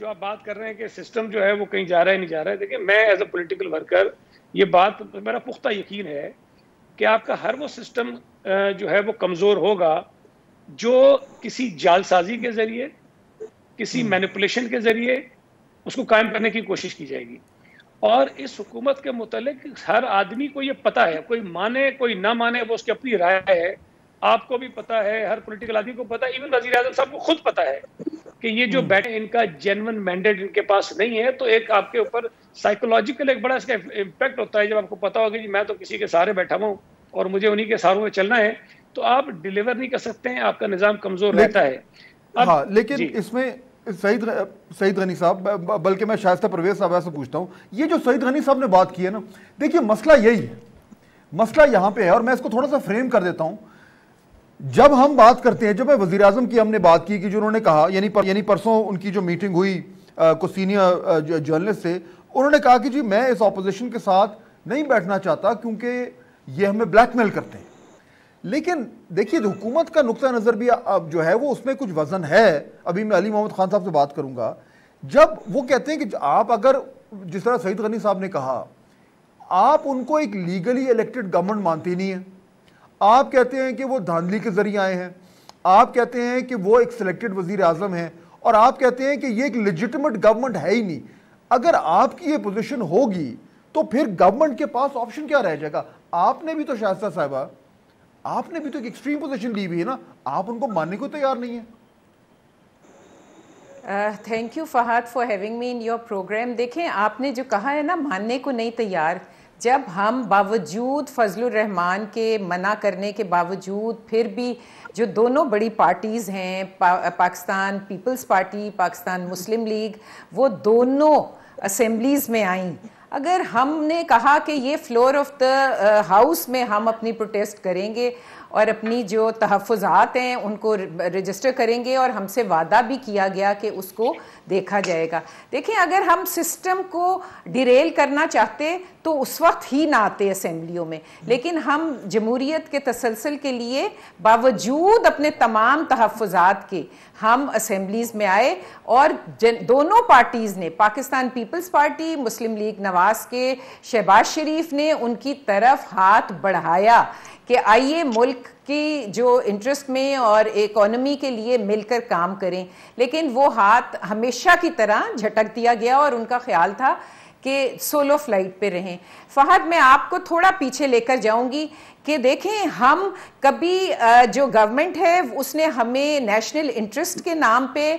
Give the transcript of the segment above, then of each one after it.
جو آپ بات کر رہے ہیں کہ سسٹم جو ہے وہ کہیں جا رہا ہے نہیں جا رہا ہے، دیکھیں میں ایز اے پولیٹیکل ورکر یہ بات میرا پختہ یقین ہے کہ آپ کا ہر وہ سسٹم جو ہے وہ کمزور ہوگا جو کسی جال سازی کے ذریعے، کسی مینیپولیشن کے ذریعے اس کو قائم کرنے کی کوشش کی جائے گی. اور اس حکومت کے متعلق ہر آدمی کو یہ پتا ہے، کوئی مانے کوئی نہ مانے وہ اس کی اپنی رائے ہے. آپ کو بھی پتا ہے، ہر پولیٹیکل آدمی کو پتا ہے، ایون وزیر اعظم صاحب کو خود پتا ہے کہ یہ جو بیٹھے ان کا جینون مینڈیٹ ان کے پاس نہیں ہے. تو ایک آپ کے اوپر سائیکولوجیکل ایک بڑا اس کا امپیکٹ ہوتا ہے جب آپ کو پتا ہوگا کہ میں تو کسی کے سہارے بیٹھا ہوں اور مجھے انہی کے سہاروں میں چلنا ہے، تو آپ ڈیلیور نہیں کر سکتے ہیں، آپ کا نظام کمزور رہتا ہے. ہاں لیکن اس میں سعید غنی صاحب، بلکہ میں شائستہ پرویز صاحب سے پوچھتا ہوں، یہ جو سعید غنی صاحب نے بات کی ہے نا، دیکھیے مسئلہ یہی ہے، مسئلہ یہاں پہ ہے، اور میں اس کو تھوڑا سا فریم کر دیتا ہوں. جب ہم بات کرتے ہیں، جب میں وزیر اعظم کی ہم نے بات کی کہ جو انہوں نے کہا، یعنی پرسوں ان کی جو میٹنگ ہوئی کچھ سینئر جرنلسٹ سے، انہوں نے کہا کہ جی میں اس اپوزیشن کے ساتھ نہیں بیٹھنا چاہتا کیونکہ یہ ہمیں بلیک میل کرتے ہیں. لیکن دیکھیے حکومت کا نقطہ نظر بھی جو ہے وہ اس میں کچھ وزن ہے. ابھی میں علی محمد خان صاحب سے بات کروں گا، جب وہ کہتے ہیں کہ آپ اگر جس طرح سعید غنی صاحب نے کہا، آپ ان کو ایک لیگلی الیکٹڈ گورنمنٹ مانتے نہیں ہیں، آپ کہتے ہیں کہ وہ دھاندلی کے ذریعے آئے ہیں، آپ کہتے ہیں کہ وہ ایک سلیکٹڈ وزیر اعظم ہیں، اور آپ کہتے ہیں کہ یہ ایک لیجٹیمیٹ گورنمنٹ ہے ہی نہیں. اگر آپ کی یہ پوزیشن ہوگی تو پھر گورنمنٹ کے پاس آپشن کیا رہ جائے گا؟ آپ نے بھی تو شائستہ صاحبہ، آپ نے بھی تو ایک ایکسٹریم پوزیشن لی ہوئی ہے نا، آپ ان کو ماننے کو تیار نہیں ہیں. Thank you Fahad for having me in your programme. دیکھیں آپ نے جو کہا ہے نا ماننے کو نہیں تیار، جب ہم باوجود فضل الرحمان کے منع کرنے کے باوجود پھر بھی جو دونوں بڑی پارٹیز ہیں، پاکستان پیپلز پارٹی، پاکستان مسلم لیگ، وہ دونوں اسمبلیز میں آئیں، اگر ہم نے کہا کہ یہ فلور آف دا ہاؤس میں ہم اپنی پروٹیسٹ کریں گے اور اپنی جو تحفظات ہیں ان کو رجسٹر کریں گے، اور ہم سے وعدہ بھی کیا گیا کہ اس کو دیکھا جائے گا. دیکھیں اگر ہم سسٹم کو ڈیریل کرنا چاہتے تو اس وقت ہی نہ آتے اسمبلیوں میں، لیکن ہم جمہوریت کے تسلسل کے لیے باوجود اپنے تمام تحفظات کے ہم اسمبلیز میں آئے، اور دونوں پارٹیز نے، پاکستان پیپلز پارٹی، مسلم لیگ نواز کے شہباز شریف نے ان کی طرف ہاتھ بڑھایا کہ آئیے ملک کی جو انٹرسٹ میں اور اکانومی کے لیے مل کر کام کریں، لیکن وہ ہاتھ ہمیشہ کی طرح جھٹک دیا گیا اور ان کا خیال تھا کہ سولو فلائٹ پہ رہیں. فہد میں آپ کو تھوڑا پیچھے لے کر جاؤں گی کہ دیکھیں ہم کبھی جو گورنمنٹ ہے اس نے ہمیں نیشنل انٹرسٹ کے نام پہ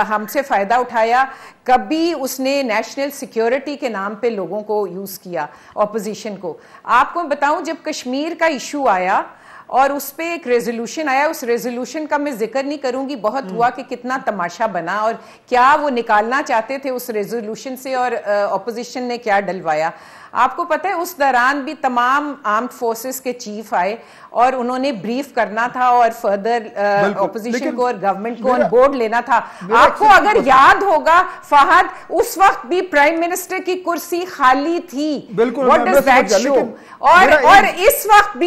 ہم سے فائدہ اٹھایا، کبھی اس نے نیشنل سیکیورٹی کے نام پہ لوگوں کو یوز کیا، اپوزیشن کو. آپ کو بتاؤں جب کشمیر کا ایشو آیا اور اس پہ ایک ریزولوشن آیا، اس ریزولوشن کا میں ذکر نہیں کروں گی، بہت ہوا کہ کتنا تماشا بنا اور کیا وہ نکالنا چاہتے تھے اس ریزولوشن سے اور اپوزیشن نے کیا ڈلوایا. آپ کو پتہ ہے اس دوران بھی تمام آرمڈ فورسز کے چیف آئے اور انہوں نے بریف کرنا تھا اور فردر اپوزیشن کو اور گورنمنٹ کو آن بورڈ لینا تھا. آپ کو اگر یاد ہوگا فہد اس وقت بھی پرائم منسٹر کی کرسی خالی تھی. What does that show? اور اس وقت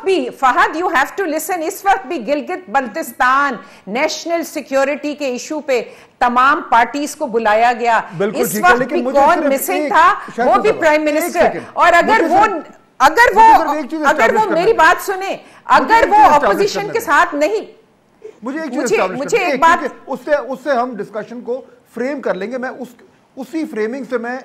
بھی Fahad you have to listen, اس وقت بھی گلگت بلتستان نیشنل سیکیورٹی کے ایشو پہ تمام پارٹیز کو بلایا گیا. اس وقت بھی کون مسنگ تھا؟ وہ بھی پرائم منسٹر. اور اگر وہ میری بات سنیں، اگر وہ اپوزیشن کے ساتھ نہیں، مجھے ایک بات اس سے ہم ڈسکشن کو فریم کر لیں گے. میں اسی فریمنگ سے میں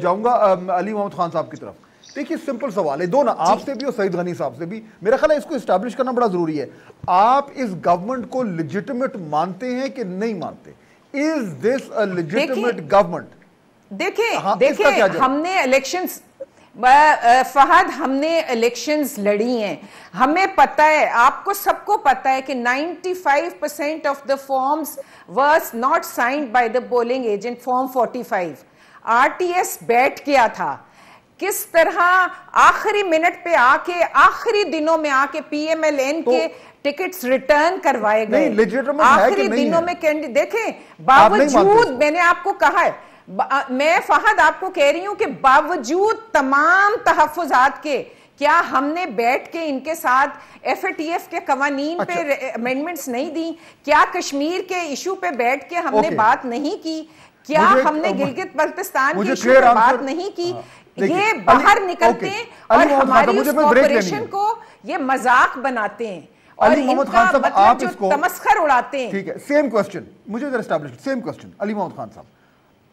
جاؤں گا علی محمد خان صاحب کی طرف. دیکھیے سمپل سوال ہے دونوں، آپ سے بھی اور سعید غنی صاحب سے بھی، میرا خیال ہے اس کو اسٹیبلش کرنا بڑا ضروری ہے. آپ اس گورنمنٹ کو لیجٹیمیٹ مانتے ہیں کہ نہیں مانتے؟ Is this a legitimate government? دیکھیں ہم نے الیکشنز، فہد ہم نے الیکشنز لڑی ہیں، ہمیں پتہ ہے، آپ کو سب کو پتہ ہے کہ 95% of the forms was not signed by the polling agent. Form 45 RTS بیٹھ گیا تھا، کس طرح آخری منٹ پہ آ کے، آخری دنوں میں آ کے پی ایم ایل این کے ٹکٹس ریٹرن کروائے گئے آخری دنوں میں. دیکھیں باوجود، میں نے آپ کو کہا ہے، میں فہد آپ کو کہہ رہی ہوں کہ باوجود تمام تحفظات کے کیا ہم نے بیٹھ کے ان کے ساتھ ایف اے ٹی ایف کے قوانین پہ امینڈمنٹس نہیں دی؟ کیا کشمیر کے ایشو پہ بیٹھ کے ہم نے بات نہیں کی؟ کیا ہم نے گلگت بلتستان کے ایشو پہ بات نہیں کی؟ یہ باہر نکلتے ہیں اور ہماری اس کوپریشن کو یہ مذاق بناتے ہیں اور علی محمد خان صاحب آپ اس کو تمسخر اڑاتے ہیں. ٹھیک ہے، سیم کوسچن مجھے ادھر اسٹیبلش، سیم کوسچن علی محمد خان صاحب،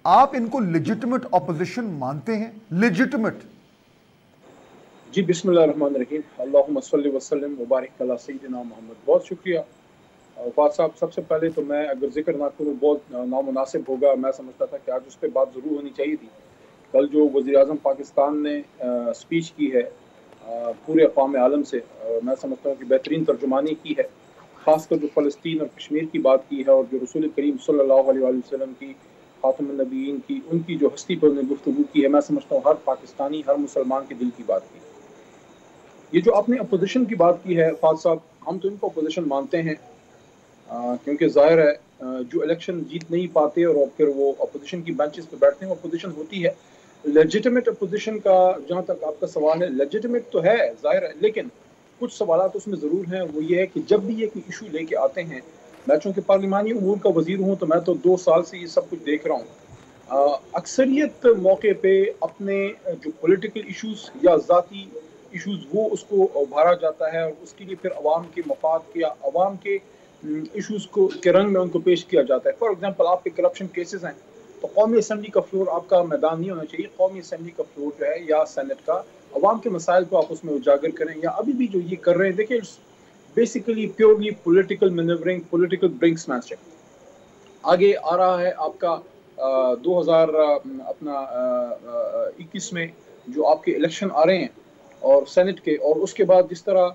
آپ ان کو لیجٹمیٹ اپوزیشن مانتے ہیں؟ لیجٹمیٹ؟ جی بسم اللہ الرحمن الرحیم، اللہم صلی وسلم وبارک علی سیدنا محمد. بہت شکریہ وفات صاحب. سب سے پہلے تو میں اگر ذکر نہ کروں بہت نامناسب ہوگا. میں سمجھتا تھا کہ آج اس پہ بات ضرور ہونی چاہیے تھی. کل جو وزیر اعظم پاکستان نے سپیچ کی ہے پورے اقوام عالم سے، میں سمجھتا ہوں کہ بہترین ترجمانی کی ہے. خاص کر جو فلسطین اور کشمیر کی بات کی ہے اور جو رسول کریم صلی اللہ علیہ وسلم کی، خاتم النبیین کی، ان کی جو ہستی پر انہوں نے گفتگو کی ہے، میں سمجھتا ہوں ہر پاکستانی، ہر مسلمان کے دل کی بات کی. یہ جو آپ نے اپوزیشن کی بات کی ہے فاض صاحب، ہم تو ان کو اپوزیشن مانتے ہیں کیونکہ ظاہر ہے جو الیکشن جیت نہیں پاتے اور پھر وہ اپوزیشن کی بینچز پہ بیٹھتے ہیں، وہ اپوزیشن ہوتی ہے. لیجٹمیٹ اپوزیشن کا جہاں تک آپ کا سوال ہے، لیجٹمیٹ تو ہے ظاہر ہے، لیکن کچھ سوالات اس میں ضرور ہیں. وہ یہ ہے کہ جب بھی یہ کوئی ایشو لے کے آتے ہیں، میں چونکہ پارلیمانی امور کا وزیر ہوں تو میں تو 2 سال سے یہ سب کچھ دیکھ رہا ہوں. اکثریت موقع پہ اپنے جو پولیٹیکل ایشوز یا ذاتی ایشوز وہ اس کو ابھارا جاتا ہے اور اس کے لیے پھر عوام کے مفاد کے یا عوام کے ایشوز کو کے رنگ میں ان کو پیش کیا جاتا ہے. فار ایگزامپل آپ کے کرپشن کیسز ہیں تو قومی اسمبلی کا فلور آپ کا میدان نہیں ہونا چاہیے. قومی اسمبلی کا فلور جو ہے یا سینٹ کا، عوام کے مسائل کو آپ اس میں اجاگر کریں. یا ابھی بھی جو یہ کر رہے ہیں، دیکھیں basically purely political maneuvering, political brinkmanship. آگے آ رہا ہے آپ کا 2021 میں جو آپ کے الیکشن آ رہے ہیں اور سینٹ کے، اور اس کے بعد جس طرح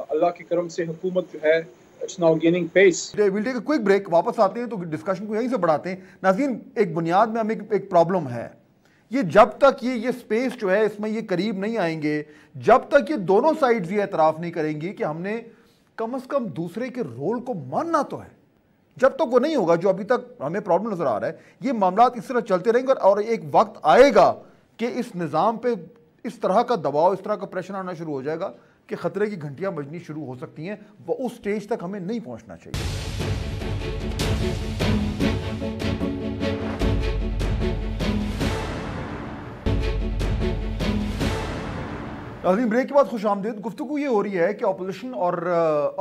اللہ کے کرم سے حکومت جو ہے it's now gaining pace. We'll take a quick break, واپس آتے ہیں تو ڈسکشن کو یہیں سے بڑھاتے ہیں. ناظرین، ایک بنیاد میں ہمیں ایک پرابلم ہے، یہ جب تک یہ سپیس جو ہے اس میں یہ قریب نہیں آئیں گے، جب تک یہ دونوں سائیڈز یہ اعتراف نہیں کریں گی کہ ہم نے کم از کم دوسرے کے رول کو ماننا تو ہے، جب تک وہ نہیں ہوگا، جو ابھی تک ہمیں پرابلم نظر آ رہا ہے، یہ معاملات اس طرح چلتے رہیں گے اور ایک وقت آئے گا کہ اس نظام پہ اس طرح کا دباؤ، اس طرح کا پریشر آنا شروع ہو جائے گا کہ خطرے کی گھنٹیاں بجنی شروع ہو سکتی ہیں. وہ اس سٹیج تک ہمیں نہیں پہنچنا چاہیے. ناظرین، بریک کے بعد خوش آمدید. گفتگو یہ ہو رہی ہے کہ اپوزیشن اور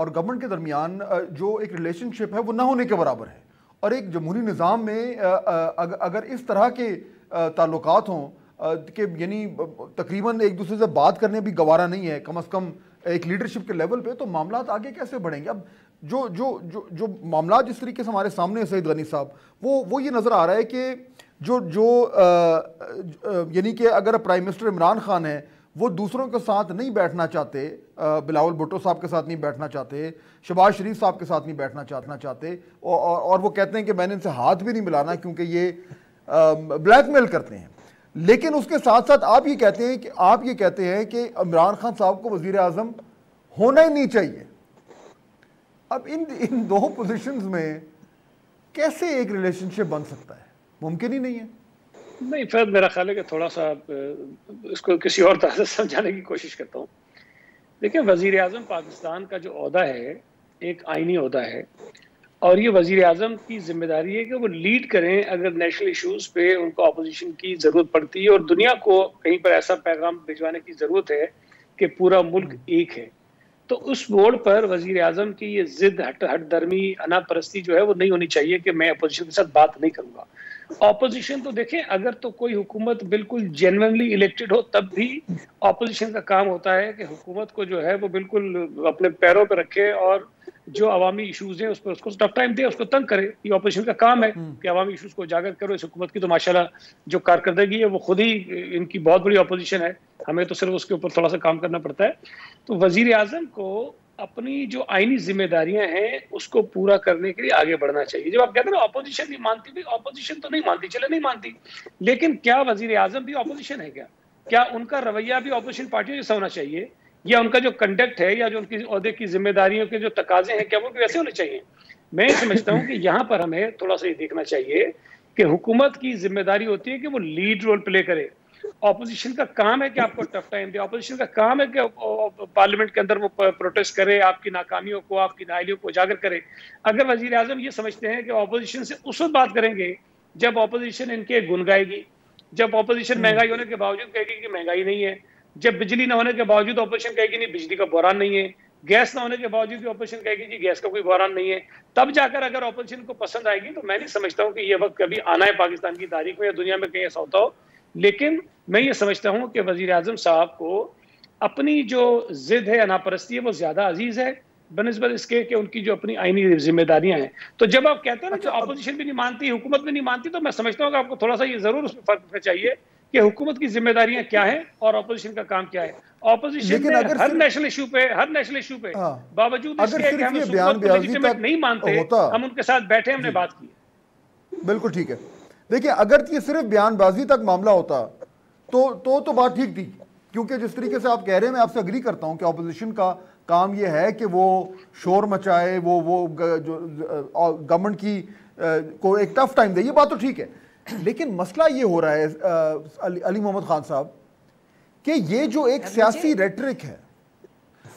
گورنمنٹ کے درمیان جو ایک ریلیشن شپ ہے وہ نہ ہونے کے برابر ہے، اور ایک جمہوری نظام میں اگر اس طرح کے تعلقات ہوں کہ یعنی تقریباً ایک دوسرے سے بات کرنے بھی گوارا نہیں ہے، کم از کم ایک لیڈرشپ کے لیول پہ، تو معاملات آگے کیسے بڑھیں گے؟ اب جو معاملات جس طریقے سے ہمارے سامنے سعید غنی صاحب، وہ یہ نظر آ رہا ہے کہ یعنی کہ اگر پرائم منسٹر عمران خان ہے وہ دوسروں کے ساتھ نہیں بیٹھنا چاہتے، بلاول بھٹو صاحب کے ساتھ نہیں بیٹھنا چاہتے، شہباز شریف صاحب کے ساتھ نہیں بیٹھنا چاہتے، اور وہ کہتے ہیں کہ میں نے ان سے ہاتھ بھی نہیں ملانا کیونکہ یہ بلیک میل کرتے ہیں. لیکن اس کے ساتھ ساتھ آپ یہ کہتے ہیں کہ عمران خان صاحب کو وزیر اعظم ہونا ہی نہیں چاہیے. اب ان دو پوزیشنز میں کیسے ایک ریلیشن شپ بن سکتا ہے؟ ممکن ہی نہیں ہے. نہیں فیض، میرا خیال ہے کہ تھوڑا سا اس کو کسی اور طرح سے سمجھانے کی کوشش کرتا ہوں. دیکھیں، وزیر اعظم پاکستان کا جو عہدہ ہے ایک آئینی عہدہ ہے، اور یہ وزیر اعظم کی ذمہ داری ہے کہ وہ لیڈ کریں اگر نیشنل ایشوز پہ ان کو اپوزیشن کی ضرورت پڑتی ہے اور دنیا کو کہیں پر ایسا پیغام بھجوانے کی ضرورت ہے کہ پورا ملک ایک ہے. تو اس موڑ پر وزیر اعظم کی یہ ضد، ہٹ درمی، انا پرستی جو ہے وہ نہیں ہونی چاہیے کہ میں اپوزیشن کے ساتھ بات نہیں کروں گا. اپوزیشن تو دیکھیں، اگر تو کوئی حکومت بالکل جینوینلی الیکٹڈ ہو تب بھی اپوزیشن کا کام ہوتا ہے کہ حکومت کو جو ہے وہ بالکل اپنے پیروں پہ رکھے اور جو عوامی ایشوز ہیں اس پر اس کو ٹف ٹائم دے، اس کو تنگ کرے. یہ اپوزیشن کا کام ہے کہ عوامی ایشوز کو اجاگر کرو. اس حکومت کی تو ماشاءاللہ جو کارکردگی ہے وہ خود ہی ان کی بہت بڑی اپوزیشن ہے، ہمیں تو صرف اس کے اوپر تھوڑا سا کام کرنا پڑتا ہے. تو وزیر اعظم کو اپنی جو آئینی ذمہ داریاں ہیں اس کو پورا کرنے کے لیے آگے بڑھنا چاہیے. جب آپ کہتے ہیں نا اپوزیشن نہیں مانتی، بھی اپوزیشن تو نہیں مانتی، چلے نہیں مانتی، لیکن کیا وزیر اعظم بھی اپوزیشن ہے؟ کیا ان کا رویہ بھی اپوزیشن پارٹیوں جیسا ہونا چاہیے، یا ان کا جو کنڈکٹ ہے یا جو ان کی عہدے کی ذمہ داریوں کے جو تقاضے ہیں کیا وہ بھی ویسے ہونے چاہیے؟ میں سمجھتا ہوں کہ یہاں پر ہمیں تھوڑا سا یہ دیکھنا چاہیے کہ حکومت کی ذمہ داری ہوتی ہے کہ وہ لیڈ رول پلے کرے. اپوزیشن کا کام ہے کہ آپ کو ٹف ٹائم دے, اپوزیشن کا کام ہے کہ پارلیمنٹ کے اندر وہ پروٹیسٹ کرے, آپ کی ناکامیوں کو, آپ کی نااہلیوں کو اجاگر کرے. اگر وزیر اعظم یہ سمجھتے ہیں کہ اپوزیشن سے اس وقت بات کریں گے جب اپوزیشن ان کے گن گائے گی, جب اپوزیشن مہنگائی ہونے کے باوجود کہے گی کہ مہنگائی نہیں ہے, جب بجلی نہ ہونے کے باوجود اپوزیشن کہے گی نہیں بجلی کا بحران نہیں ہے, گیس نہ ہونے کے باوجود بھی اپوزیشن کہے گی جی گیس کا کوئی بحران نہیں ہے, تب جا کر اگر اپوزیشن کو پسند آئے گی. تو میں نہیں سمجھتا ہوں کہ یہ وقت کبھی آنا ہے پاکستان کی تاریخ میں یا دنیا میں کہیں ایسا ہوتا ہو. لیکن میں یہ سمجھتا ہوں کہ وزیر اعظم صاحب کو اپنی جو ضد ہے, انا پرستی ہے, وہ زیادہ عزیز ہے بنسبت اس کے کہ ان کی جو اپنی آئینی ذمہ داریاں ہیں. تو جب آپ کہتے ہیں نا جو اپوزیشن بھی نہیں مانتی, حکومت بھی نہیں مانتی, تو میں سمجھتا ہوں کہ آپ کو تھوڑا سا یہ ضرور اس میں فرق رکھنا چاہیے کہ حکومت کی ذمہ داریاں کیا ہیں اور اپوزیشن کا کام کیا ہے. اپوزیشن نے ہر نیشنل ایشو پہ باوجود اس کے کہ ہم حکومت کو لیجیٹیمیٹ نہیں مانتے, ہم ان کے ساتھ بیٹھے, ہم نے بات کی. بالکل ٹھیک ہے. دیکھیں اگر یہ صرف بیان بازی تک معاملہ ہوتا تو بات ٹھیک تھی, کیونکہ جس طریقے سے آپ کہہ رہے ہیں میں آپ سے اگری کرتا ہوں کہ اپوزیشن کا کام یہ ہے کہ وہ شور مچائے, وہ جو گورنمنٹ کی کو ایک ٹف ٹائم دے, یہ بات تو ٹھیک ہے. لیکن مسئلہ یہ ہو رہا ہے علی محمد خان صاحب کہ یہ جو ایک سیاسی ریٹرک ہے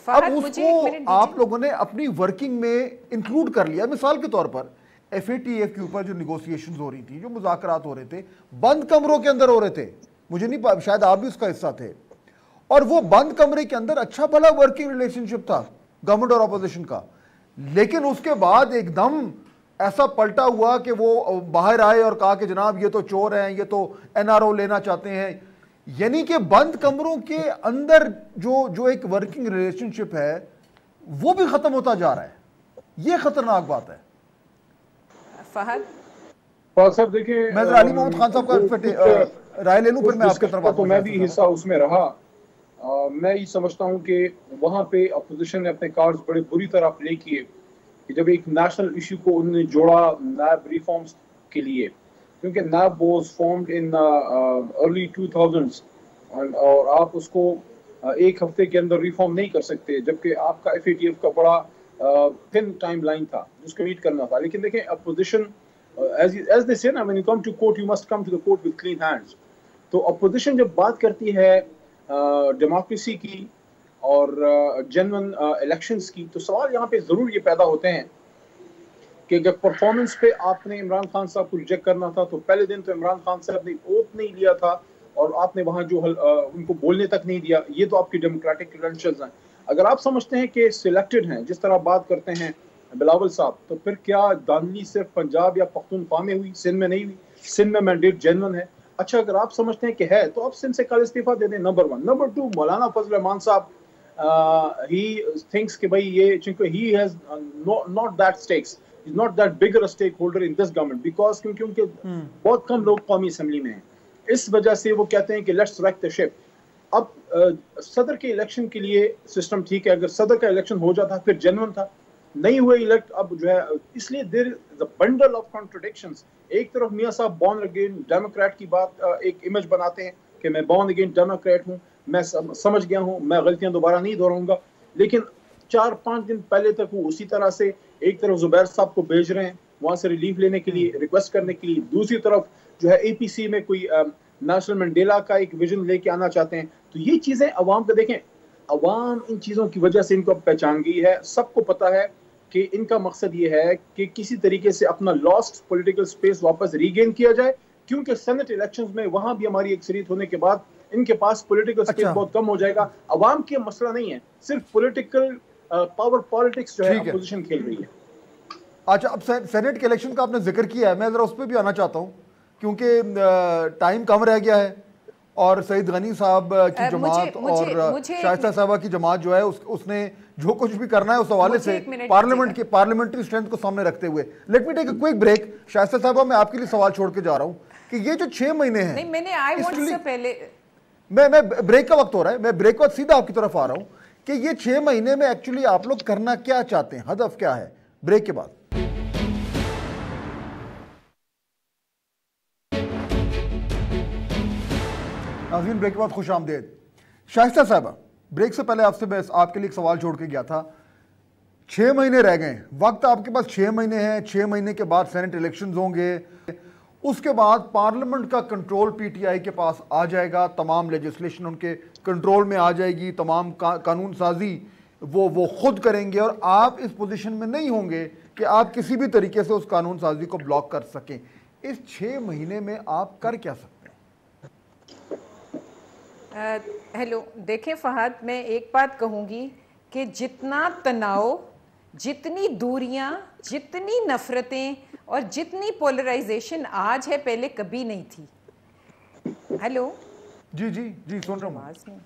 اب اس کو آپ لوگوں نے اپنی ورکنگ میں انکلوڈ کر لیا. مثال کے طور پر ایف اے ٹی ایف کے اوپر جو نیگوسیشنز ہو رہی تھی, جو مذاکرات ہو رہے تھے, بند کمروں کے اندر ہو رہے تھے, مجھے نہیں شاید آپ بھی اس کا حصہ تھے, اور وہ بند کمرے کے اندر اچھا بھلا ورکنگ ریلیشن شپ تھا گورنمنٹ اور اپوزیشن کا. لیکن اس کے بعد ایک دم ایسا پلٹا ہوا کہ وہ باہر آئے اور کہا کہ جناب یہ تو چور ہیں, یہ تو این آر او لینا چاہتے ہیں. یعنی کہ بند کمروں کے اندر جو ایک ورکنگ ریلیشن شپ ہے وہ بھی ختم ہوتا جا رہا ہے. یہ خطرناک بات ہے. فہد صاحب دیکھیں, میں علی محمد خان صاحب کا رائے لے لوں پھر میں آپ کی طرف آتا ہوں. میں بھی حصہ اس میں رہا. میں یہ سمجھتا ہوں کہ وہاں پہ اپوزیشن نے اپنے کارڈز بڑے بری طرح پلے کیے کہ جب ایک نیشنل ایشو کو انہوں نے جوڑا نیب ریفارمز کے لیے, کیونکہ NAB was formed in early 2000s اور آپ اس کو ایک ہفتے کے اندر ریفارم نہیں کر سکتے, جبکہ آپ کا ایف اے ٹی ایف کا بڑا تھن ٹائم لائن تھا جس کو میٹ کرنا تھا. لیکن دیکھیں opposition as they say now, when you come to court you must come to the court with clean hands. تو اپوزیشن جب بات کرتی ہے ڈیموکریسی کی اور جنون الیکشنز کی, تو سوال یہاں پہ ضرور یہ پیدا ہوتے ہیں کہ اگر پرفارمنس پہ آپ نے عمران خان صاحب کو ریجیکٹ کرنا تھا تو پہلے دن تو عمران خان صاحب نے اوت نہیں لیا تھا اور آپ نے وہاں جو ان کو بولنے تک نہیں دیا. یہ تو آپ کی ڈیموکریٹک کریڈینشلز ہیں. اگر آپ سمجھتے ہیں کہ سلیکٹڈ ہیں جس طرح بات کرتے ہیں بلاول صاحب, تو پھر کیا دانلی صرف پنجاب یا پختونخوا میں ہوئی, سندھ میں نہیں ہوئی؟ سندھ میں مینڈیٹ جینون ہے. اچھا اگر آپ سمجھتے ہیں کہ ہے تو آپ سندھ سے کل استعفیٰ دے دیں, نمبر 1. نمبر 2, مولانا فضل الرحمان صاحب ہی تھنکس کہ بھائی یہ چونکہ he has not that stakes, is not that bigger a stakeholder in this government, because کیونکہ ان کے بہت کم لوگ قومی اسمبلی میں ہیں. اس وجہ سے وہ کہتے ہیں کہ لیٹس ریک دا شپ. اب صدر کے الیکشن کے لیے سسٹم ٹھیک ہے, اگر صدر کا الیکشن ہو جاتا پھر جنون تھا, نہیں ہوئے الیکٹ, اب جو ہے اس لیے دیر از اے بنڈل آف کانٹرڈکشنز. ایک طرف میاں صاحب بورن اگین ڈیموکریٹ کی بات ایک امیج بناتے ہیں کہ میں بورن اگین ڈیموکریٹ ہوں, میں سمجھ گیا ہوں, میں غلطیاں دوبارہ نہیں دہراؤں گا. لیکن 4-5 دن پہلے تک وہ اسی طرح سے ایک طرف زبیر صاحب کو بھیج رہے ہیں وہاں سے ریلیف لینے کے لیے, ریکویسٹ کرنے کے لیے, دوسری طرف جو ہے اے پی سی میں کوئی نیشنل منڈیلا کا ایک ویژن لے کے آنا چاہتے ہیں. تو یہ چیزیں عوام کو دیکھیں, عوام ان چیزوں کی وجہ سے ان کو پہچان گئی ہے. سب کو پتا ہے کہ ان کا مقصد یہ ہے کہ کسی طریقے سے اپنا لاسٹ پولیٹیکل سپیس واپس ریگین کیا جائے, کیونکہ سینٹ الیکشنز میں وہاں بھی ہماری اکثریت ہونے کے بعد ان کے پاس پولیٹیکل سپیس بہت کم ہو جائے گا. عوام کے مسئلہ نہیں ہے, صرف پولیٹیکل پاور پالیٹکس جو ہے اپوزیشن کھیل رہی ہے. اچھا, اب سینٹ کے الیکشن کا آپ نے ذکر کیا ہے, میں ذرا اس پہ بھی آنا چاہتا ہوں کیونکہ ٹائم کم رہ گیا ہے, اور سعید غنی صاحب کی جماعت اور شائستہ صاحبہ کی جماعت جو ہے اس نے جو کچھ بھی کرنا ہے اس حوالے سے پارلیمنٹ کی پارلیمنٹری اسٹرینتھ کو سامنے رکھتے ہوئے, let me take a quick break. Shaista صاحبہ میں آپ کے لیے سوال چھوڑ کے جا رہا ہوں کہ یہ جو 6 مہینے ہیں, میں بریک کا وقت ہو رہا ہے, میں بریک کا وقت سیدھا آپ کی طرف آ رہا ہوں کہ یہ 6 مہینے میں ایکچولی آپ لوگ کرنا کیا چاہتے ہیں, ہدف کیا ہے؟ بریک کے بعد. ناظرین بریک کے بعد خوش آمدید. شائستہ صاحبہ, بریک سے پہلے آپ سے میں آپ کے لیے ایک سوال چھوڑ کے گیا تھا. 6 مہینے رہ گئے, وقت آپ کے پاس 6 مہینے ہیں, 6 مہینے کے بعد سینٹ الیکشنز ہوں گے, اس کے بعد پارلیمنٹ کا کنٹرول پی ٹی آئی کے پاس آ جائے گا, تمام لیجسلیشن ان کے کنٹرول میں آ جائے گی, تمام قانون سازی وہ خود کریں گے, اور آپ اس پوزیشن میں نہیں ہوں گے کہ آپ کسی بھی طریقے سے اس قانون سازی کو بلاک کر سکیں. اس 6 مہینے میں آپ کر کیا سکتے ہیں؟ ہیلو, دیکھیں فہد, میں ایک بات کہوں گی کہ جتنا تناؤ, جتنی دوریاں, جتنی نفرتیں اور جتنی پولرائزیشن آج ہے, پہلے کبھی نہیں تھی. ہیلو, جی جی جی سن رہا ہوں.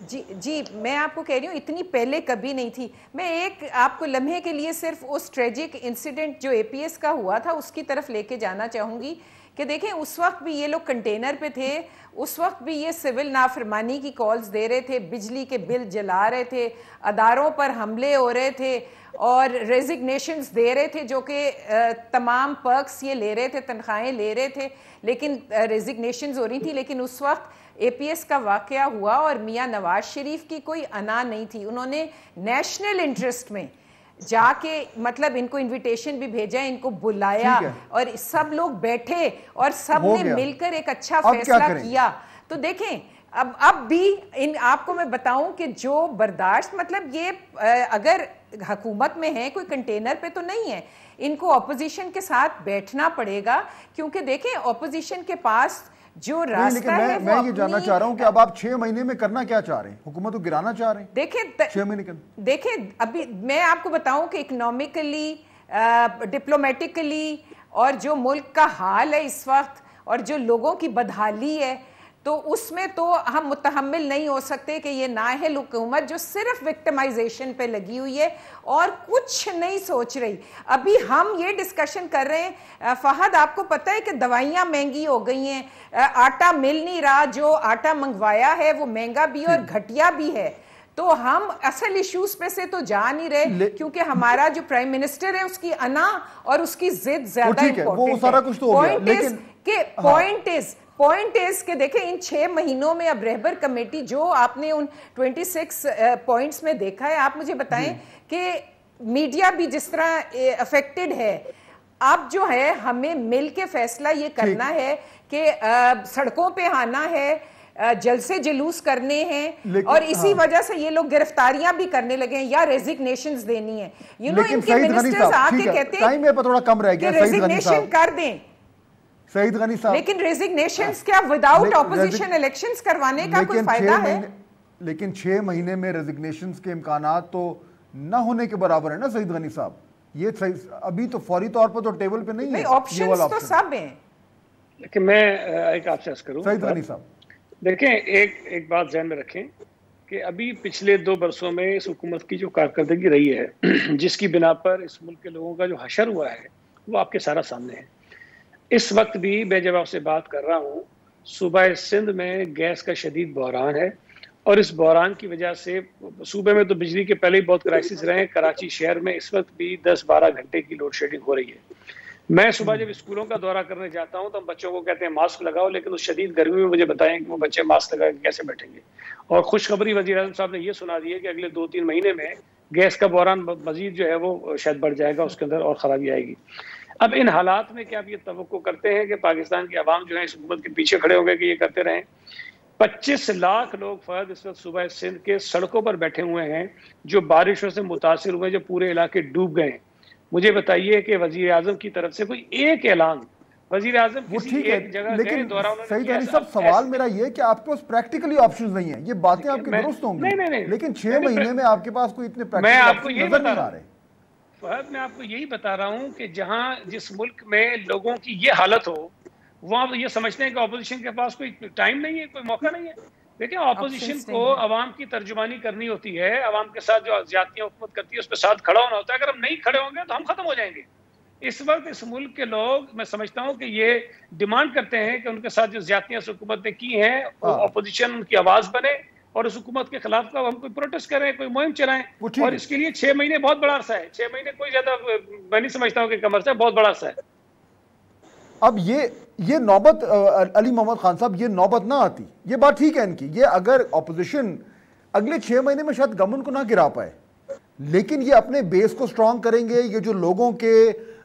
جی میں آپ کو کہہ رہی ہوں اتنی پہلے کبھی نہیں تھی. میں ایک آپ کو لمحے کے لیے صرف اس ٹریجک انسیڈنٹ جو اے پی ایس کا ہوا تھا اس کی طرف لے کے جانا چاہوں گی کہ دیکھیں اس وقت بھی یہ لوگ کنٹینر پہ تھے, اس وقت بھی یہ سول نافرمانی کی کالز دے رہے تھے, بجلی کے بل جلا رہے تھے, اداروں پر حملے ہو رہے تھے اور ریزگنیشنز دے رہے تھے, جو کہ تمام پرکس یہ لے رہے تھے, تنخواہیں لے رہے تھے, لیکن ریزگنیشنز ہو رہی تھی. لیکن اس وقت اے پی ایس کا واقعہ ہوا اور میاں نواز شریف کی کوئی انا نہیں تھی. انہوں نے نیشنل انٹرسٹ میں جا کے مطلب ان کو انویٹیشن بھی بھیجا, ان کو بلایا اور سب لوگ بیٹھے اور سب نے مل کر ایک اچھا فیصلہ کیا. تو دیکھیں اب بھی آپ کو میں بتاؤں کہ جو برداشت مطلب یہ اگر حکومت میں ہے, کوئی کنٹینر پہ تو نہیں ہے, ان کو اپوزیشن کے ساتھ بیٹھنا پڑے گا, کیونکہ دیکھیں اپوزیشن کے پاس جو راستہ ہے میں یہ جاننا چاہ رہا ہوں کہ اب آپ 6 مہینے میں کرنا کیا چاہ رہے ہیں؟ حکومت کو گرانا چاہ رہے ہیں 6 مہینے دیکھیں ابھی میں آپ کو بتاؤں کہ اکنامکلی, ڈپلومیٹکلی اور جو ملک کا حال ہے اس وقت اور جو لوگوں کی بدحالی ہے, تو اس میں تو ہم متحمل نہیں ہو سکتے کہ یہ نااہل حکومت جو صرف وکٹمائزیشن پہ لگی ہوئی ہے اور کچھ نہیں سوچ رہی. ابھی ہم یہ ڈسکشن کر رہے ہیں فہد, آپ کو پتہ ہے کہ دوائیاں مہنگی ہو گئی ہیں, آٹا مل نہیں رہا, جو آٹا منگوایا ہے وہ مہنگا بھی اور گھٹیا بھی ہے. تو ہم اصل ایشوز پہ سے تو جا نہیں رہے, کیونکہ ہمارا جو پرائم منسٹر ہے اس کی انا اور اس کی ضد زیادہ امپورٹنٹ ہے. پوائنٹ از کہ دیکھیں ان 6 مہینوں میں اب رہبر کمیٹی جو آپ نے ان 26 پوائنٹس میں دیکھا ہے, آپ مجھے بتائیں کہ میڈیا بھی جس طرح افیکٹڈ ہے, اب جو ہے ہمیں مل کے فیصلہ یہ کرنا ہے کہ سڑکوں پہ آنا ہے, جلسے جلوس کرنے ہیں, اور اسی وجہ سے یہ لوگ گرفتاریاں بھی کرنے لگے ہیں یا ریزگنیشنز دینی ہیں. ان کے منسٹرز آ کے کہتے ہیں کہ ریزگنیشن کر دیں, سعید غنی صاحب, لیکن ریزگنیشنز کیا وداؤٹ اپوزیشن الیکشنز کروانے کا کوئی فائدہ ہے؟ لیکن 6 مہینے میں ریزگنیشنز کے امکانات تو نہ ہونے کے برابر ہے نا سعید غنی صاحب. یہ ابھی تو فوری طور پر تو ٹیبل پہ نہیں ہے, آپشنز تو سب ہیں. لیکن میں ایک آپ سے عرض کروں سعید غنی صاحب, دیکھیں ایک بات ذہن میں رکھیں کہ ابھی پچھلے 2 برسوں میں اس حکومت کی جو کارکردگی رہی ہے, جس کی بنا پر اس ملک کے لوگوں کا جو حشر ہوا ہے, وہ آپ کے سارا سامنے ہے. اس وقت بھی میں جب آپ سے بات کر رہا ہوں, صوبہ سندھ میں گیس کا شدید بحران ہے, اور اس بحران کی وجہ سے صوبے میں تو بجلی کے پہلے ہی بہت کرائسس رہے ہیں. کراچی شہر میں اس وقت بھی 10-12 گھنٹے کی لوڈ شیڈنگ ہو رہی ہے. میں صبح جب اسکولوں کا دورہ کرنے جاتا ہوں تو ہم بچوں کو کہتے ہیں ماسک لگاؤ, لیکن اس شدید گرمی میں مجھے بتائیں کہ وہ بچے ماسک لگا کے کیسے بیٹھیں گے. اور خوشخبری وزیر اعظم صاحب نے یہ سنا دی ہے کہ اگلے 2-3 مہینے میں گیس کا بحران مزید جو ہے وہ شاید بڑھ جائے گا, اس کے اندر اور خرابی آئے گی. اب ان حالات میں کیا آپ یہ توقع کرتے ہیں کہ پاکستان کی عوام جو ہے اس حکومت کے پیچھے کھڑے ہو گئے کہ یہ کرتے رہیں؟ 25 لاکھ لوگ فرد اس وقت صوبہ سندھ کے سڑکوں پر بیٹھے ہوئے ہیں, جو بارشوں سے متاثر ہوئے, جو پورے علاقے ڈوب گئے ہیں. مجھے بتائیے کہ وزیر اعظم کی طرف سے کوئی ایک اعلان, وزیر اعظم کسی ایک جگہ گئے دورہ انہوں نے کیا؟ صاحب سوال میرا یہ کہ آپ کے پاس پریکٹیکلی آپشنز نہیں ہیں, یہ باتیں آپ کی درست ہوں گی, لیکن 6 مہینے میں آپ کے پاس کوئی اتنے پریکٹیکل آپشنز نظر نہیں آ رہے. فہد, میں آپ کو یہی بتا رہا ہوں کہ جس ملک میں لوگوں کی یہ حالت ہو, وہاں یہ سمجھتے ہیں کہ اپوزیشن کے پاس کوئی ٹائم نہیں ہے, کوئی موقع نہیں ہے. دیکھیں, اپوزیشن کو عوام کی ترجمانی کرنی ہوتی ہے, عوام کے ساتھ جو زیادتیاں حکومت کرتی ہے اس پہ ساتھ کھڑا ہونا ہوتا ہے. اگر ہم نہیں کھڑے ہوں گے تو ہم ختم ہو جائیں گے. اس وقت اس ملک کے لوگ, میں سمجھتا ہوں کہ یہ ڈیمانڈ کرتے ہیں کہ ان کے ساتھ جو زیادتیاں حکومت نے کی ہیں, اپوزیشن ان کی آواز بنے اور اس حکومت کے خلاف کا ہم کوئی پروٹیسٹ کریں, کوئی مہم چلائیں. اور اس کے لیے 6 مہینے بہت بڑا عرصہ ہے. 6 مہینے کوئی زیادہ میں نہیں سمجھتا ہوں کہ کم عرصہ ہے, بہت بڑا عرصہ ہے. اب یہ نوبت علی محمد خان صاحب, یہ نوبت نہ آتی, یہ بات ٹھیک ہے ان کی, یہ اگر اپوزیشن اگلے 6 مہینے میں شاید گورنمنٹ کو نہ گرا پائے, لیکن یہ اپنے بیس کو سٹرونگ کریں گے. یہ جو لوگوں کے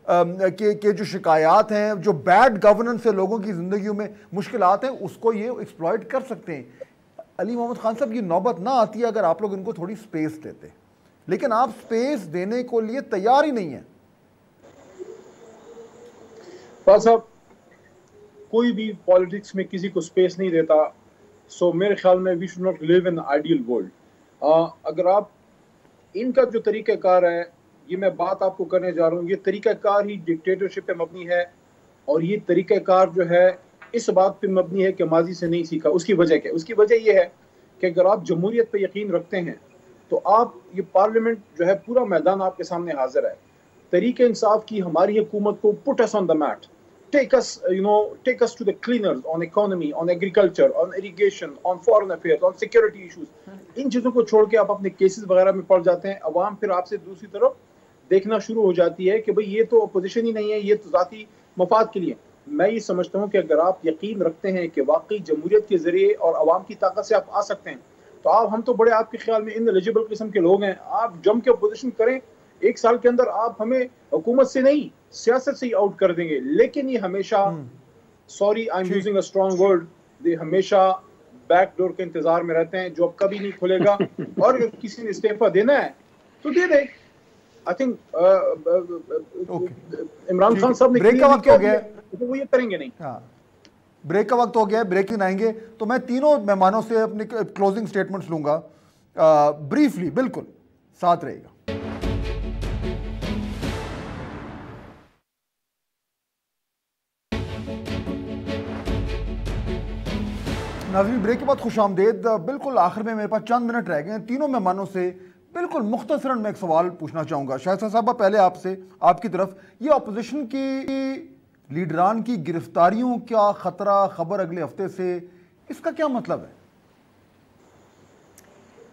کہ جو شکایات ہیں, جو بیڈ گورننس سے لوگوں کی زندگیوں میں مشکلات ہیں, اس کو یہ ایکسپلائٹ کر سکتے ہیں. علی محمد خان صاحب, یہ نوبت نہ آتی ہے اگر آپ لوگ ان کو تھوڑی سپیس دیتے, لیکن آپ سپیس دینے کو لیے تیار ہی نہیں ہیں. فاضل صاحب, کوئی بھی پالیٹکس میں کسی کو سپیس نہیں دیتا. سو میرے خیال میں we should not live in ideal world. اگر آپ ان کا جو طریقہ کار ہے, یہ میں بات آپ کو کرنے جا رہا ہوں, یہ طریقہ کار ہی ڈکٹیٹرشپ پہ مبنی ہے, اور یہ طریقہ کار جو ہے اس بات پہ مبنی ہے کہ ماضی سے نہیں سیکھا. اس کی وجہ کیا؟ اس کی وجہ یہ ہے کہ اگر آپ جمہوریت پہ یقین رکھتے ہیں تو آپ, یہ پارلیمنٹ جو ہے پورا میدان آپ کے سامنے حاضر ہے. تحریک انصاف کی ہماری حکومت کو put us on the mat, take us to the cleaners on economy, on agriculture, on irrigation, on foreign affairs, on security issues. ان چیزوں کو چھوڑ کے آپ اپنے کیسز وغیرہ میں پڑ جاتے ہیں. عوام پھر آپ سے دوسری طرف دیکھنا شروع ہو جاتی ہے کہ بھئی یہ تو اپوزیشن ہی نہیں ہے, یہ تو ذاتی مفاد کے لیے. میں یہ سمجھتا ہوں کہ اگر آپ یقین رکھتے ہیں کہ واقعی جمہوریت کے ذریعے اور عوام کی طاقت سے آپ آ سکتے ہیں, تو ہم تو بڑے آپ کے خیال میں انلیجبل قسم کے لوگ ہیں. آپ جم کے اپوزیشن کریں, 1 سال کے اندر آپ ہمیں حکومت سے نہیں سیاست سے ہی آؤٹ کر دیں گے. لیکن یہ ہمیشہ, sorry I am using a strong word, یہ ہمیشہ بیک ڈور کے انتظار میں رہتے ہیں جو اب کبھی نہیں کھلے گا. اور اگر کسی نے استعفیٰ دینا ہے تو دے دے. آئی تھنک عمران خان صاحب نے بریک کا وقت ہو گیا ہے, وہ یہ کریں گے نہیں. ہاں بریک کا وقت ہو گیا ہے, بریک آئیں گے تو میں تینوں مہمانوں سے اپنی کلوزنگ سٹیٹمنٹس لوں گا. بریفلی بالکل ساتھ رہے گا. ناظرین بریک کے بعد خوش آمدید. بالکل آخر میں میرے پاس چند منٹ رہ گئے ہیں. تینوں مہمانوں سے بالکل مختصراً میں ایک سوال پوچھنا چاہوں گا. شائستہ صاحبہ پہلے آپ سے, آپ کی طرف, یہ اپوزیشن کی لیڈران کی گرفتاریوں کا خطرہ خبر اگلے ہفتے سے, اس کا کیا مطلب ہے؟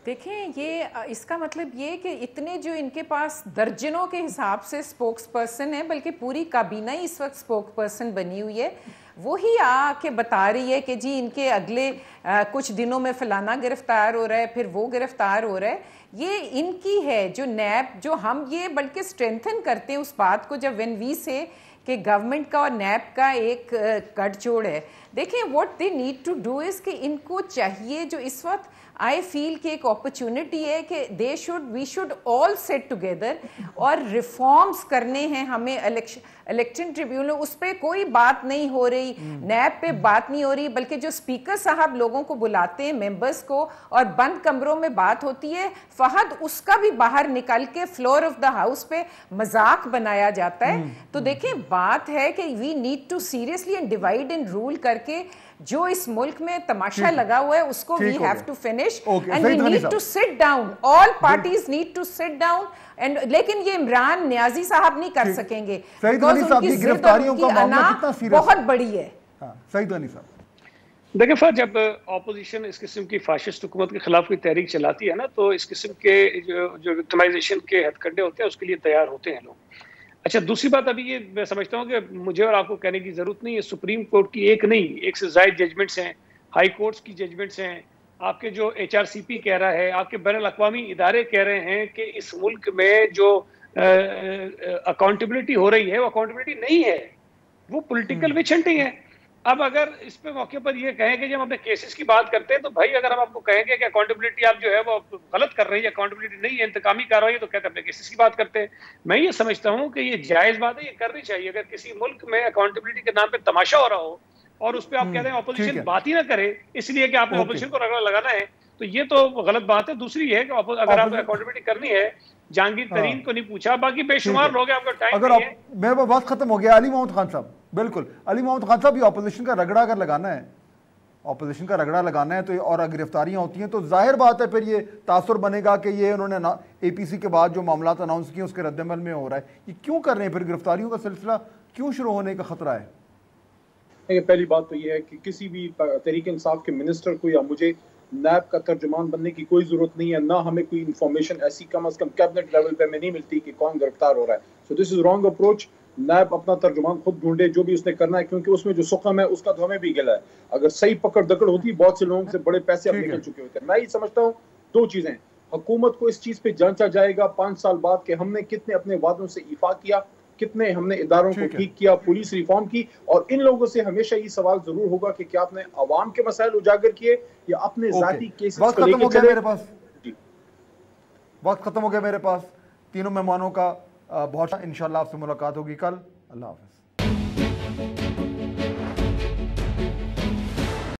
دیکھیں, یہ اس کا مطلب یہ کہ اتنے جو ان کے پاس درجنوں کے حساب سے سپوکس پرسن ہیں, بلکہ پوری کابینہ اس وقت سپوکس پرسن بنی ہوئی ہے, وہی آ کے بتا رہی ہے کہ جی ان کے اگلے کچھ دنوں میں فلانا گرفتار ہو رہا ہے, پھر وہ گرفتار ہو رہا ہے. یہ ان کی ہے جو نیب, جو ہم یہ بلکہ اسٹرینتھن کرتے ہیں اس بات کو جب وین وی سے کہ گورنمنٹ کا اور نیب کا ایک گٹھ جوڑ ہے. دیکھیں what they need to do is کہ ان کو چاہیے, جو اس وقت آئی فیل کہ ایک اپرچونٹی ہے کہ we should all sit together اور ریفارمز کرنے ہیں ہمیں. الیکشن ٹریبیونل, اس پہ کوئی بات نہیں ہو رہی, نیب پہ بات نہیں ہو رہی, بلکہ جو اسپیکر صاحب لوگوں کو بلاتے ہیں ممبرز کو اور بند کمروں میں بات ہوتی ہے, فہد اس کا بھی باہر نکل کے فلور آف دا ہاؤس پہ مذاق بنایا جاتا ہے. تو دیکھیں بات ہے کہ we need to seriously and divide and rule کر کے جو اس ملک میں تماشا لگا ہوا ہے اس کو we have to finish and we need to sit down, all parties need to sit down. لیکن یہ عمران نیازی صاحب نہیں کر سکیں گے بیکاز ان کی ضد اور ان کی انا بہت بڑی ہے. سعید غنی صاحب دیکھیں فر, جب اپوزیشن اس قسم کی فاشسٹ حکومت کے خلاف کوئی تحریک چلاتی ہے نا, تو اس قسم کے جو وکٹمائزیشن کے ہتھ کنڈے ہوتے ہیں اس کے لیے تیار ہوتے ہیں لوگ. اچھا, دوسری بات ابھی یہ میں سمجھتا ہوں کہ مجھے اور آپ کو کہنے کی ضرورت نہیں ہے, سپریم کورٹ کی ایک نہیں, 1 سے زائد ججمنٹس ہیں, ہائی کورٹس کی ججمنٹس ہیں, آپ کے جو HRCP کہہ رہا ہے, آپ کے بین الاقوامی ادارے کہہ رہے ہیں کہ اس ملک میں جو اکاؤنٹیبلٹی ہو رہی ہے وہ اکاؤنٹیبلٹی نہیں ہے, وہ پولیٹیکل وچ ہنٹنگ ہے. اب اگر اس پہ موقع پر یہ کہیں کہ جب ہم اپنے کیسز کی بات کرتے ہیں تو بھائی اگر ہم آپ کو کہیں گے کہ اکاؤنٹیبلٹی آپ جو ہے وہ غلط کر رہی ہے, اکاؤنٹیبلٹی نہیں ہے, انتقامی کارروائی ہے, تو کہتے ہیں اپنے کیسز کی بات کرتے ہیں. میں یہ سمجھتا ہوں کہ یہ جائز بات ہے, یہ کرنی چاہیے. اگر کسی ملک میں اکاؤنٹیبلٹی کے نام پہ تماشا ہو رہا ہو اور اس پہ آپ کہتے ہیں اپوزیشن بات ہی نہ کرے اس لیے کہ آپ کو اپوزیشن کو رگڑا لگانا ہے, تو یہ تو غلط بات ہے. دوسری یہ ہے کہ اگر آپ اکاؤنٹیبلٹی کرنی ہے, جہانگیر ترین کو نہیں پوچھا, باقی بے شمار لوگ ہیں, آپ کا ٹائم نہیں ہے. میرا وقت ختم ہو گیا. علی محمد خان صاحب, بالکل علی محمد خان صاحب, یہ اپوزیشن کا رگڑا اگر لگانا ہے, اپوزیشن کا رگڑا لگانا ہے تو اور گرفتاریاں ہوتی ہیں تو ظاہر بات ہے پھر یہ تاثر بنے گا کہ یہ انہوں نے APC کے بعد جو معاملات اناؤنس کیے اس کے رد عمل میں ہو رہا ہے. یہ کیوں کر رہے ہیں, پھر گرفتاریوں کا سلسلہ کیوں شروع ہونے کا خطرہ ہے؟ پہلی بات تو یہ ہے کہ کسی بھی تحریک انصاف کے منسٹر کو یا مجھے نیب کا ترجمان بننے کی کوئی ضرورت نہیں ہے, نہ ہمیں کوئی انفارمیشن ایسی کم از کم کیبنٹ لیول پہ ہمیں نہیں ملتی کہ کون گرفتار ہو رہا ہے. سو دس از رانگ اپروچ. نیب اپنا ترجمان خود ڈھونڈے, جو بھی اس نے کرنا ہے, کیونکہ اس میں جو سخم ہے اس کا تو ہمیں بھی گلا ہے. اگر صحیح پکڑ دکڑ ہوتی, بہت سے لوگوں سے بڑے پیسے اب نکل چکے ہوتے ہیں. میں یہ سمجھتا ہوں 2 چیزیں, حکومت کو اس چیز پہ جانچا جائے گا 5 سال بعد کہ ہم نے کتنے اپنے وعدوں سے ایفا کیا, کتنے ہم نے اداروں کو ٹھیک کیا, پولیس ریفارم کی, اور ان لوگوں سے ہمیشہ یہ سوال ضرور ہوگا کہ کیا آپ نے عوام کے مسائل اجاگر کیے یا اپنے ذاتی کیسز کو لے کے چلے. وقت ختم ہو گیا میرے پاس. تینوں مہمانوں کا بہت انشاءاللہ آپ سے ملاقات ہوگی کل. اللہ حافظ.